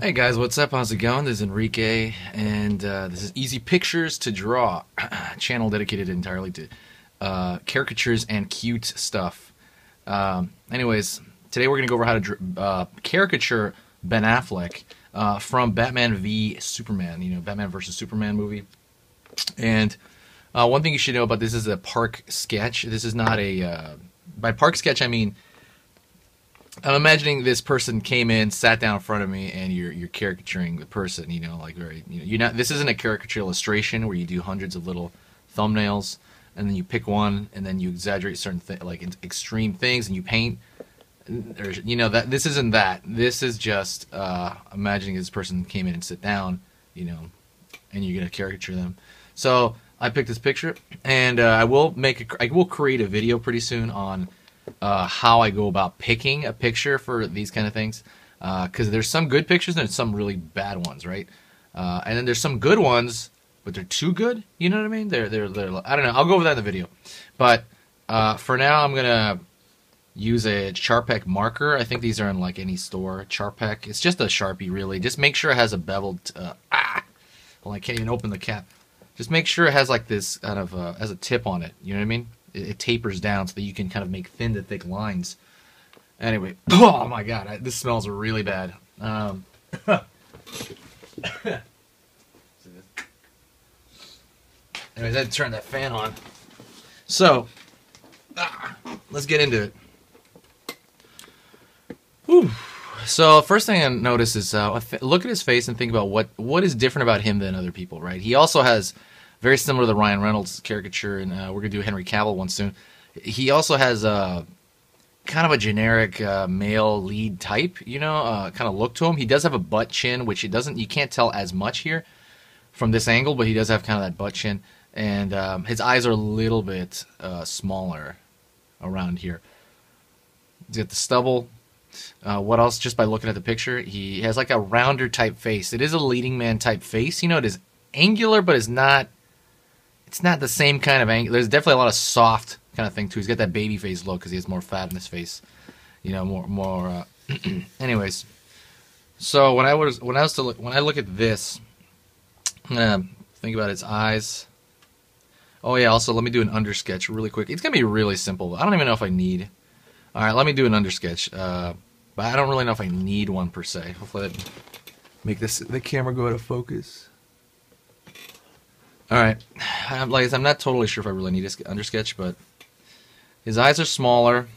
Hey guys, what's up? How's it going? This is Enrique, and this is Easy Pictures to Draw, channel dedicated entirely to caricatures and cute stuff. Anyways, today we're going to go over how to caricature Ben Affleck from Batman v Superman, Batman versus Superman movie. And one thing you should know about this is a park sketch. This is not a... by park sketch, I mean... I'm imagining this person came in, sat down in front of me, and you're caricaturing the person. You're not. This isn't a caricature illustration where you do hundreds of little thumbnails, and then you pick one, and then you exaggerate certain extreme things, and you paint. That this isn't that. This is just imagining this person came in and sit down, and you're gonna caricature them. So I picked this picture, and I will create a video pretty soon on how I go about picking a picture for these kind of things, because there's some good pictures and there's some really bad ones, right? And then there's some good ones, but they're too good. You know what I mean? They're I don't know. I'll go over that in the video. But for now, I'm gonna use a Sharpek marker. I think these are in like any store. Sharpek. It's just a Sharpie, really. Just make sure it has a beveled. Well, I can't even open the cap. Just make sure it has like this kind of has a tip on it. You know what I mean? It tapers down so that you can kind of make thin to thick lines. Anyway, oh my god, this smells really bad. Anyways, I had to turn that fan on. So, let's get into it. Whew. So, first thing I notice is look at his face and think about what is different about him than other people, right? He also has... very similar to the Ryan Reynolds caricature, and we're going to do a Henry Cavill one soon. He also has kind of a generic male lead type, kind of look to him. He does have a butt chin, which you can't tell as much here from this angle, but he does have kind of that butt chin. And his eyes are a little bit smaller around here. He's got the stubble. What else? Just by looking at the picture, he has like a rounder type face. It is a leading man type face. It is angular, but it's not the same kind of angle. There's definitely a lot of soft kind of thing too. He's got that baby face look because he has more fat in his face. More. Anyways, so when I look at this, I'm gonna think about its eyes. Oh yeah. Also, let me do an undersketch really quick. It's gonna be really simple. I don't even know if I need. All right, let me do an undersketch. But I don't really know if I need one per se. Hopefully, that make the camera go out of focus. Alright, I'm not totally sure if I really need an undersketch, but his eyes are smaller.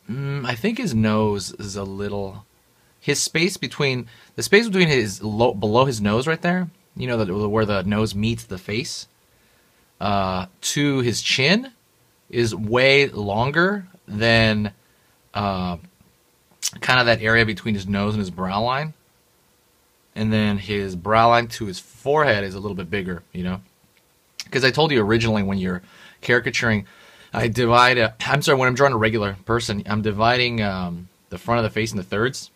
I think his nose is a little... the space between his below his nose right there, where the nose meets the face, to his chin is way longer than kind of that area between his nose and his brow line. And then his brow line to his forehead is a little bit bigger, Because I told you originally when you're caricaturing, when I'm drawing a regular person, I'm dividing the front of the face into thirds.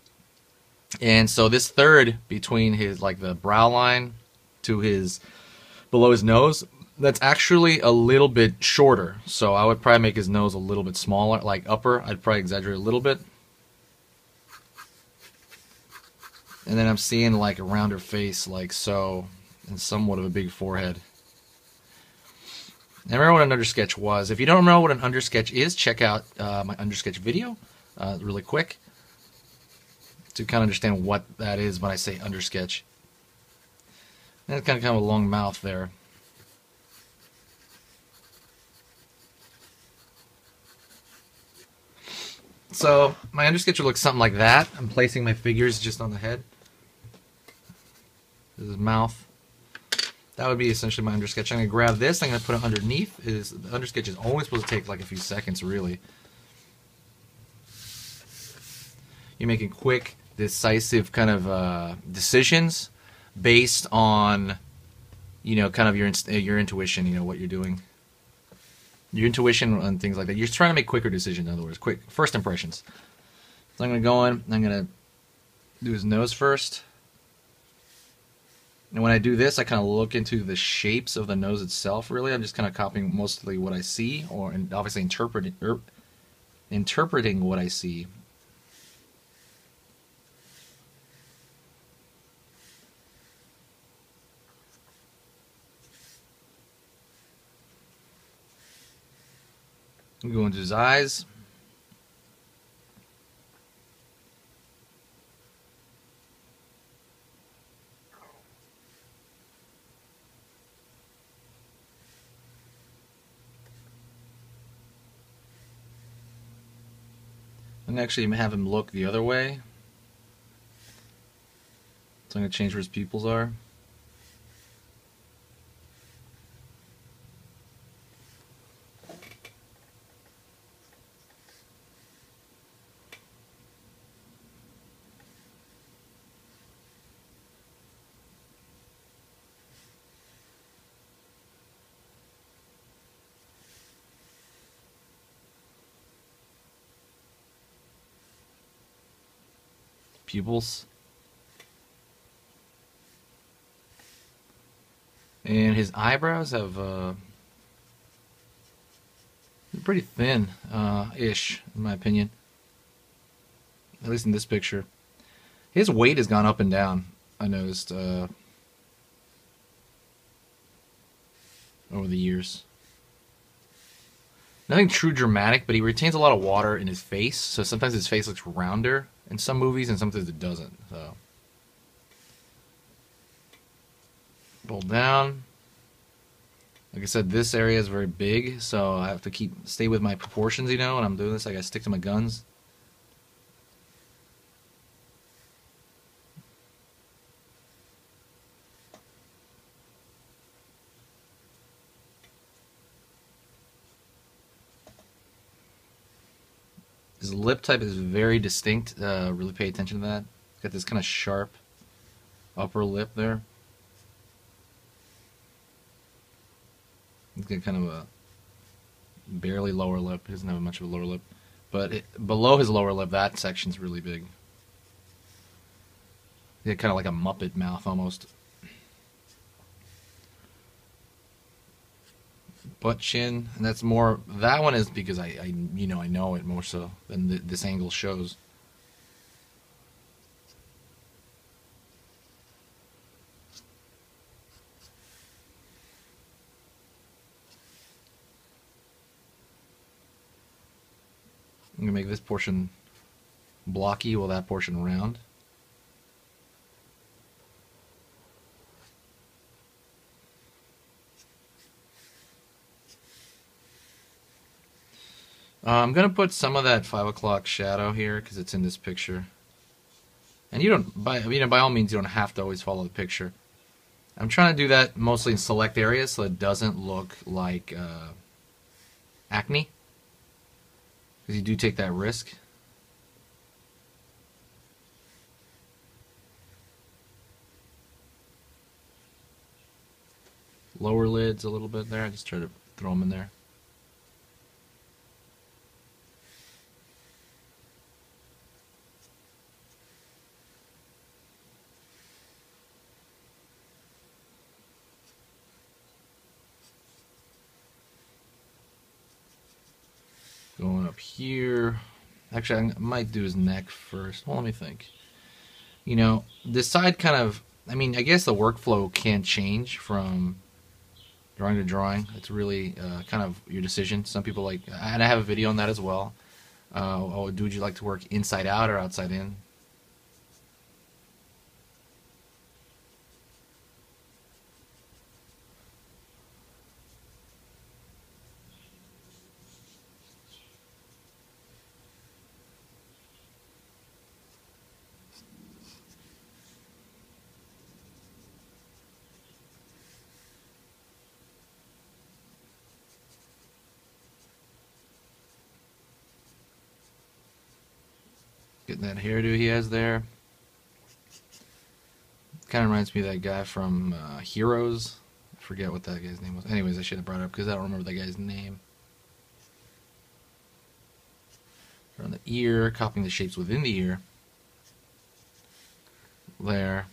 And so this third between the brow line to below his nose, that's actually a little bit shorter. So I would probably make his nose a little bit smaller, like upper. I'd probably exaggerate a little bit. And then I'm seeing like a rounder face like so, and somewhat of a big forehead. I remember what an undersketch was. If you don't remember what an undersketch is, check out my undersketch video really quick to kind of understand what that is when I say undersketch. And it's kind of a long mouth there. So my undersketch will look something like that. I'm placing my figures just on the head. This is his mouth. That would be essentially my undersketch. I'm going to grab this. I'm going to put it underneath. The undersketch is only supposed to take like a few seconds, really. You're making quick, decisive kind of decisions based on, kind of your intuition. What you're doing. Your intuition and things like that. You're trying to make quicker decisions, in other words. Quick first impressions. So I'm going to go in. I'm going to do his nose first. And when I do this, I kind of look into the shapes of the nose itself, really. I'm just kind of copying mostly what I see, and obviously interpreting what I see. We go into his eyes. I'm gonna actually have him look the other way. So I'm gonna change where his pupils are. Pupils. And his eyebrows have pretty thin ish, in my opinion. At least in this picture. His weight has gone up and down, I noticed, over the years. Nothing true dramatic, but he retains a lot of water in his face, so sometimes his face looks rounder in some movies and sometimes it doesn't. So pull down. Like I said, this area is very big, so I have to stay with my proportions, you know, when I'm doing this. I gotta stick to my guns. His lip type is very distinct. Really pay attention to that. It's got this kind of sharp upper lip there. He's got kind of a barely lower lip. He doesn't have much of a lower lip. But below his lower lip, that section's really big. He had kind of like a Muppet mouth almost. Butt chin, and that's more. That one is because I know it more so than this angle shows. I'm gonna make this portion blocky while that portion round. I'm gonna put some of that 5 o'clock shadow here because it's in this picture. And you don't, by all means, you don't have to always follow the picture. I'm trying to do that mostly in select areas so it doesn't look like acne, because you do take that risk. Lower lids a little bit there. I just try to throw them in there. Going up here. Actually, I might do his neck first. Well, let me think. You know, this side kind of, I mean, I guess the workflow can change from drawing to drawing. It's really kind of your decision. Some people like, and I have a video on that as well. Would you like to work inside out or outside in? Getting that hairdo he has there. Kind of reminds me of that guy from Heroes. I forget what that guy's name was. Anyways, I should have brought it up because I don't remember that guy's name. Around the ear, copying the shapes within the ear. There.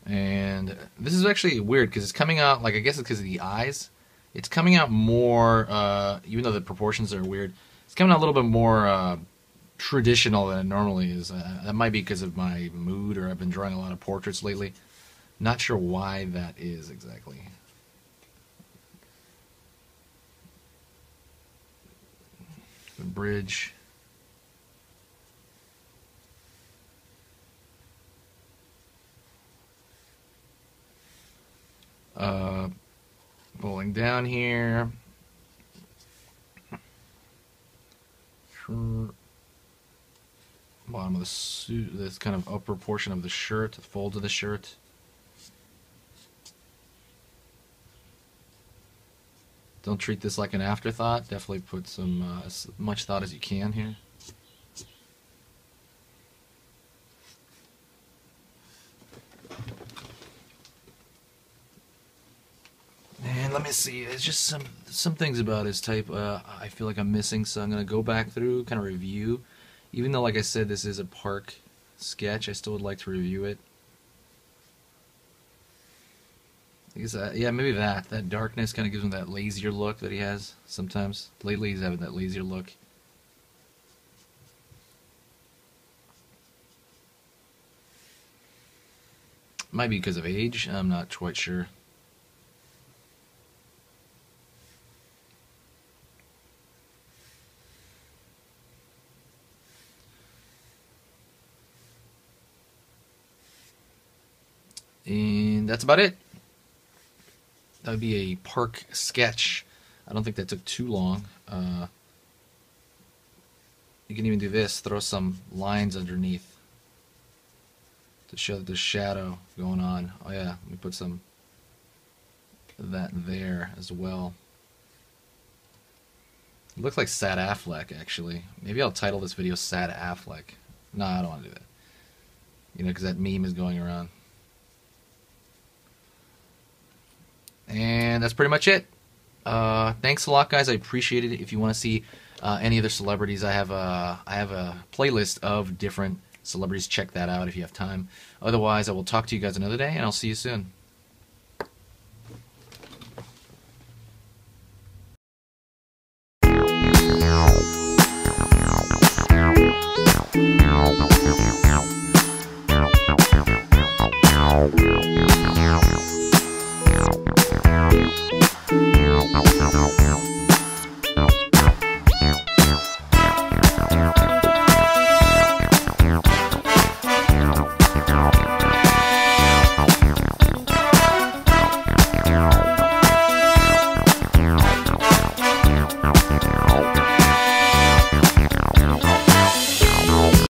And this is actually weird because it's coming out, like, I guess it's because of the eyes. It's coming out more, even though the proportions are weird, it's coming out a little bit more traditional than it normally is. That might be because of my mood, or I've been drawing a lot of portraits lately. Not sure why that is exactly. The bridge. Pulling down here. Bottom of the suit, this kind of upper portion of the shirt, the folds of the shirt. Don't treat this like an afterthought. Definitely put some as much thought as you can here. And let me see. There's just some things about his type I feel like I'm missing, so I'm gonna go back through, kind of review. Even though, like I said, this is a park sketch, I still would like to review it. I guess, yeah, maybe that darkness kind of gives him that lazier look that he has sometimes. Lately, he's having that lazier look. Might be because of age. I'm not quite sure. And that's about it. That would be a park sketch. I don't think that took too long. You can even do this, throw some lines underneath to show that there's shadow going on. Oh yeah, let me put some of that there as well. It looks like Sad Affleck, actually. Maybe I'll title this video Sad Affleck. No, I don't want to do that. You know, because that meme is going around. And that's pretty much it. Thanks a lot, guys. I appreciate it. If you want to see any other celebrities, I have a playlist of different celebrities. Check that out if you have time. Otherwise, I will talk to you guys another day, and I'll see you soon.